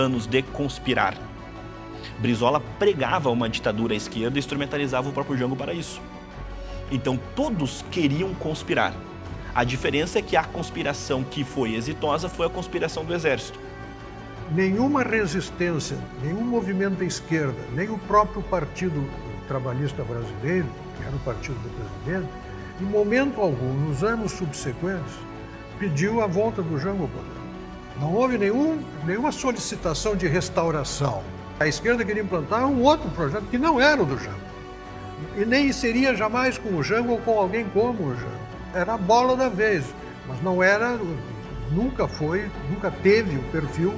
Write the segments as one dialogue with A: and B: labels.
A: planos de conspirar. Brizola pregava uma ditadura à esquerda e instrumentalizava o próprio Jango para isso. Então todos queriam conspirar. A diferença é que a conspiração que foi exitosa foi a conspiração do exército.
B: Nenhuma resistência, nenhum movimento da esquerda, nem o próprio Partido Trabalhista Brasileiro, que era o partido do presidente, em momento algum, nos anos subsequentes, pediu a volta do Jango ao poder. Não houve nenhuma solicitação de restauração. A esquerda queria implantar um outro projeto que não era o do Jango. E nem seria jamais com o Jango ou com alguém como o Jango. Era a bola da vez, mas não era, nunca teve o perfil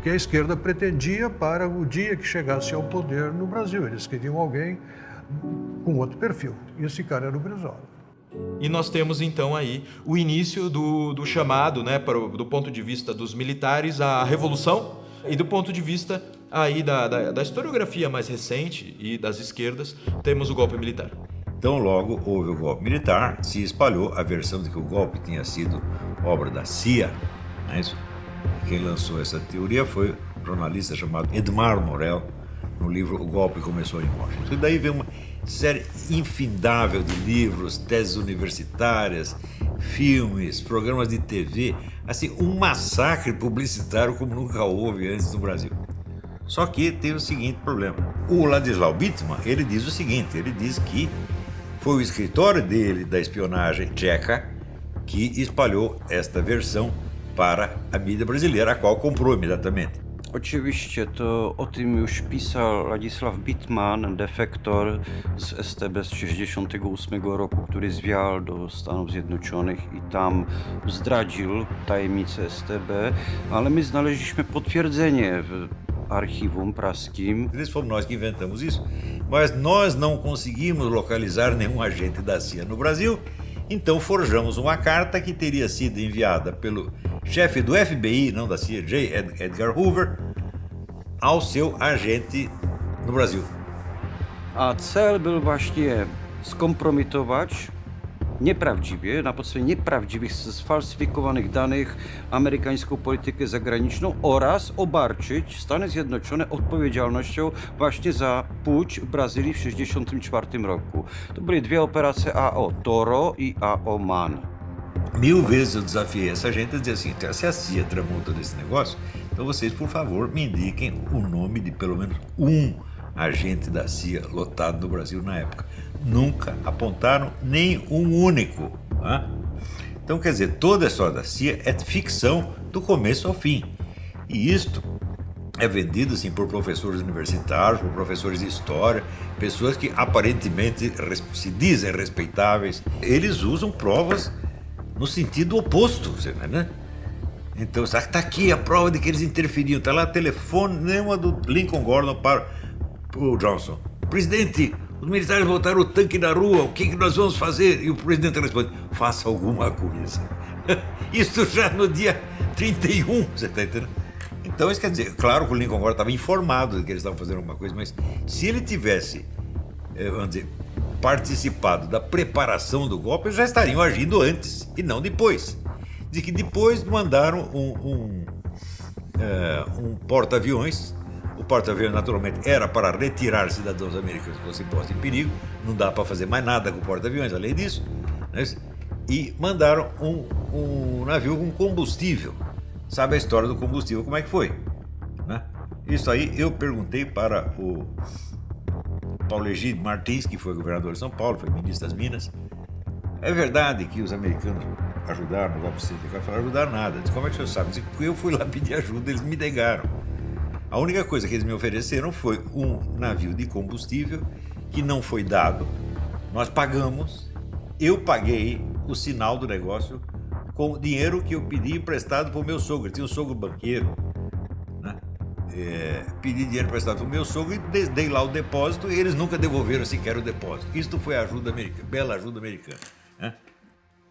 B: que a esquerda pretendia para o dia que chegasse ao poder no Brasil. Eles queriam alguém com outro perfil. E esse cara era o Brizola.
C: E nós temos então aí o início do chamado, né, do ponto de vista dos militares, à revolução, e do ponto de vista aí da historiografia mais recente e das esquerdas, temos o golpe militar.
D: Então logo houve o golpe militar, se espalhou a versão de que o golpe tinha sido obra da CIA, não é isso? Quem lançou essa teoria foi um jornalista chamado Edmar Morel, no livro O Golpe Começou em Washington. E daí vem uma série infindável de livros, teses universitárias, filmes, programas de TV, assim, um massacre publicitário como nunca houve antes no Brasil. Só que tem o seguinte problema. O Ladislau Bittmann, ele diz o seguinte, ele diz que foi o escritório dele, da espionagem tcheca, que espalhou esta versão para a mídia brasileira, a qual comprou imediatamente.
E: Oczywiście, to o tym już pisał Ladisław Bittmann, defektor z STB z 1968 roku, który zwiał do Stanów Zjednoczonych i tam zdradził tajemnicę STB, ale my znaleźliśmy potwierdzenie w archiwum praskim.
D: Fomos nós que inventamos isso, mas nós não conseguimos localizar nenhum agente da CIA no Brasil, então forjamos uma carta que teria sido enviada pelo chefe do FBI, não da CIA, J. Edgar Hoover, ao seu agente no Brasil.
E: A cel był właśnie skompromitować nieprawdziwie, na podstawie nieprawdziwych, sfalsyfikowanych danych amerykańską politykę zagraniczną oraz obarczyć Stany Zjednoczone odpowiedzialnością właśnie za pucz w Brazylii w 1964 roku. To były dwie operacje AO Toro e AO Man.
D: 1000 vezes eu desafiei essa gente a dizer assim, se a CIA tramou todo esse negócio, então vocês, por favor, me indiquem o nome de pelo menos um agente da CIA lotado no Brasil na época. Nunca apontaram nem um único. Né? Então, quer dizer, toda a história da CIA é ficção do começo ao fim. E isto é vendido assim, por professores universitários, por professores de história, pessoas que aparentemente se dizem respeitáveis. Eles usam provas no sentido oposto, né? Então, está aqui a prova de que eles interferiam. Está lá telefonema do Lincoln Gordon para o Johnson. Presidente, os militares botaram o tanque na rua, o que nós vamos fazer? E o presidente responde, faça alguma coisa. Isso já no dia 31, você está entendendo? Então, isso quer dizer, claro que o Lincoln Gordon estava informado de que eles estavam fazendo alguma coisa, mas se ele tivesse, vamos dizer, participado da preparação do golpe, eles já estariam agindo antes e não depois. De que depois mandaram um porta-aviões. O porta-aviões, naturalmente, era para retirar cidadãos americanos que fossem postos em perigo. Não dá para fazer mais nada com o porta-aviões, além disso. Né? E mandaram um navio com combustível. Sabe a história do combustível, como é que foi? Né? Isso aí eu perguntei para o Paulo Egídio Martins, que foi governador de São Paulo, foi ministro das Minas. É verdade que os americanos ajudaram no golpe civil? Ele falou, ajudaram nada. Disse, como é que o senhor sabe? Disse, eu fui lá pedir ajuda, eles me negaram. A única coisa que eles me ofereceram foi um navio de combustível que não foi dado. Nós pagamos, eu paguei o sinal do negócio com o dinheiro que eu pedi emprestado para o meu sogro. Eu tinha um sogro banqueiro, né? Pedi dinheiro emprestado para o meu sogro e dei lá o depósito e eles nunca devolveram sequer o depósito. Isto foi a ajuda americana, bela ajuda americana. Né?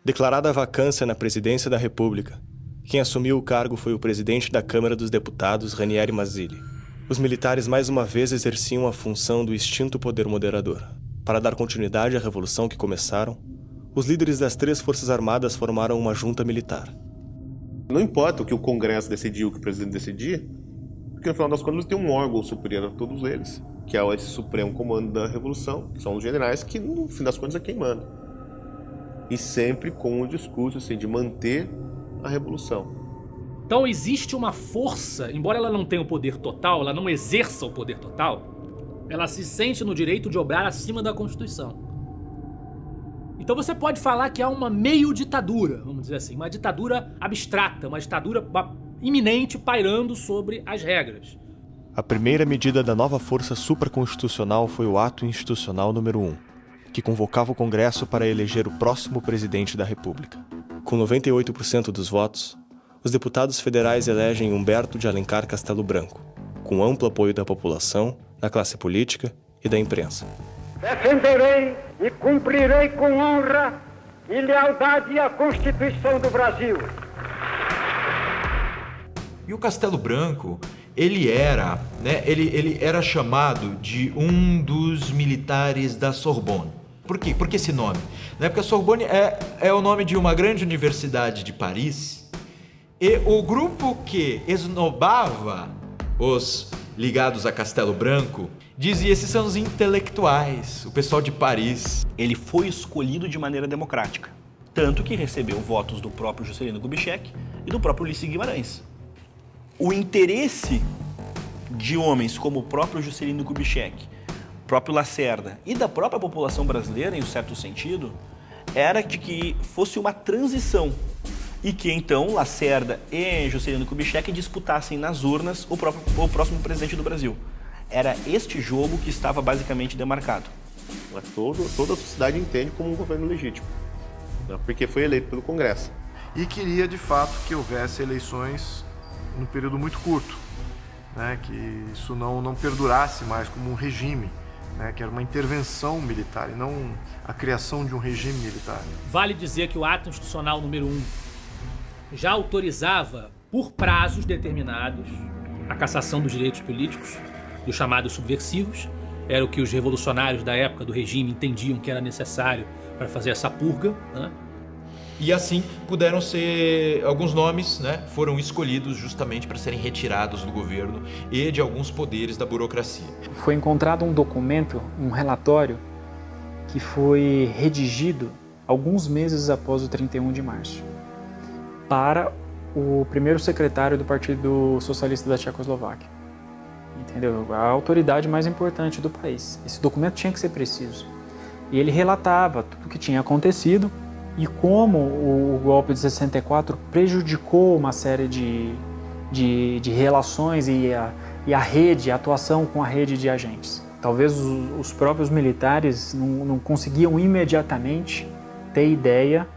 F: Declarada a vacância na presidência da República, quem assumiu o cargo foi o presidente da Câmara dos Deputados, Ranieri Mazzilli. Os militares mais uma vez exerciam a função do extinto poder moderador. Para dar continuidade à revolução que começaram, os líderes das 3 forças armadas formaram uma junta militar.
G: Não importa o que o Congresso decidiu, o que o presidente decidir, Porque no final das contas tem um órgão superior a todos eles, que é esse Supremo Comando da Revolução, que são os generais, que no fim das contas é quem manda. E sempre com o discurso assim, de manter a Revolução.
H: Então existe uma força, embora ela não tenha o poder total, ela não exerça o poder total, ela se sente no direito de obrar acima da Constituição. Então você pode falar que há uma meio ditadura, vamos dizer assim, uma ditadura abstrata, uma ditadura iminente pairando sobre as regras.
F: A primeira medida da nova força supraconstitucional foi o Ato Institucional número 1, que convocava o Congresso para eleger o próximo presidente da República. Com 98% dos votos, os deputados federais elegem Humberto de Alencar Castelo Branco, com amplo apoio da população, da classe política e da imprensa.
I: Defenderei e cumprirei com honra e lealdade a Constituição do Brasil.
C: E o Castelo Branco, ele era chamado de um dos militares da Sorbonne. Por quê? Por que esse nome? Porque a Sorbonne é o nome de uma grande universidade de Paris, e o grupo que esnobava os ligados a Castelo Branco dizia: esses são os intelectuais, o pessoal de Paris.
A: Ele foi escolhido de maneira democrática, tanto que recebeu votos do próprio Juscelino Kubitschek e do próprio Ulisses Guimarães. O interesse de homens como o próprio Juscelino Kubitschek, o próprio Lacerda e da própria população brasileira, em um certo sentido, era de que fosse uma transição e que então Lacerda e Juscelino Kubitschek disputassem nas urnas o próximo presidente do Brasil. Era este jogo que estava basicamente demarcado.
G: Mas toda a sociedade entende como um governo legítimo, né? Porque foi eleito pelo Congresso.
J: E queria, de fato, que houvesse eleições num período muito curto, né? Que isso não perdurasse mais como um regime, né? Que era uma intervenção militar e não a criação de um regime militar.
H: Vale dizer que o Ato Institucional número 1 já autorizava, por prazos determinados, a cassação dos direitos políticos, dos chamados subversivos. Era o que os revolucionários da época do regime entendiam que era necessário para fazer essa purga, né?
C: E assim puderam ser, alguns nomes, né, foram escolhidos justamente para serem retirados do governo e de alguns poderes da burocracia.
K: Foi encontrado um documento, um relatório, que foi redigido alguns meses após o 31 de março, para o primeiro secretário do Partido Socialista da Tchecoslováquia. Entendeu? A autoridade mais importante do país. Esse documento tinha que ser preciso. E ele relatava tudo o que tinha acontecido e como o golpe de 64 prejudicou uma série de relações e a rede, a atuação com a rede de agentes. Talvez os próprios militares não conseguiam imediatamente ter ideia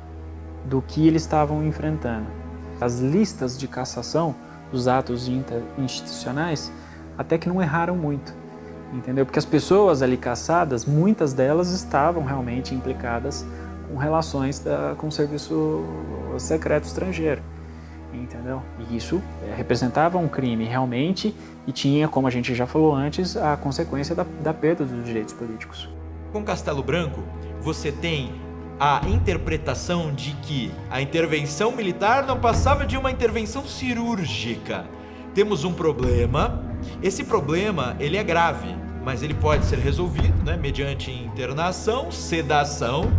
K: do que eles estavam enfrentando. As listas de cassação dos atos institucionais até que não erraram muito, entendeu? Porque as pessoas ali cassadas, muitas delas estavam realmente implicadas com relações com o serviço secreto estrangeiro, entendeu? E isso representava um crime realmente e tinha, como a gente já falou antes, a consequência da perda dos direitos políticos.
C: Com Castelo Branco, você tem a interpretação de que a intervenção militar não passava de uma intervenção cirúrgica. Temos um problema, esse problema ele é grave, mas ele pode ser resolvido, né, mediante internação, sedação,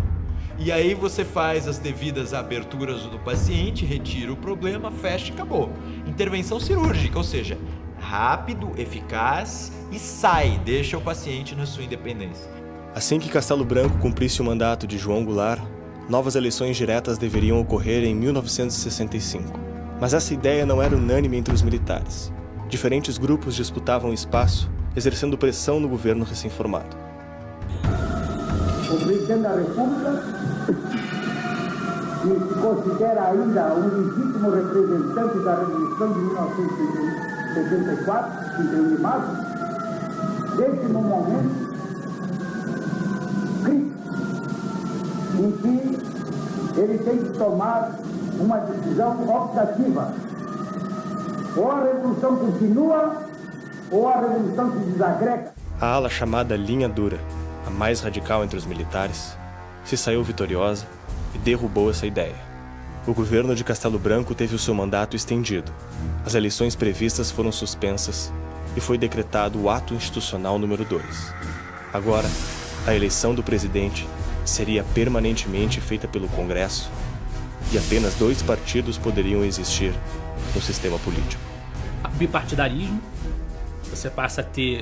C: e aí você faz as devidas aberturas do paciente, retira o problema, fecha e acabou. Intervenção cirúrgica, ou seja, rápido, eficaz e sai, deixa o paciente na sua independência.
F: Assim que Castelo Branco cumprisse o mandato de João Goulart, novas eleições diretas deveriam ocorrer em 1965. Mas essa ideia não era unânime entre os militares. Diferentes grupos disputavam espaço, exercendo pressão no governo recém-formado.
I: O presidente da República, que se considera ainda um legítimo representante da Revolução de 1964, 31 de março, desde no momento crítico em que ele tem que tomar uma decisão optativa. Ou a revolução continua, ou a revolução se desagrega.
F: A ala chamada Linha Dura, a mais radical entre os militares, se saiu vitoriosa e derrubou essa ideia. O governo de Castelo Branco teve o seu mandato estendido. As eleições previstas foram suspensas e foi decretado o Ato Institucional número 2. Agora, a eleição do presidente seria permanentemente feita pelo Congresso e apenas 2 partidos poderiam existir no sistema político.
H: Bipartidarismo, você passa a ter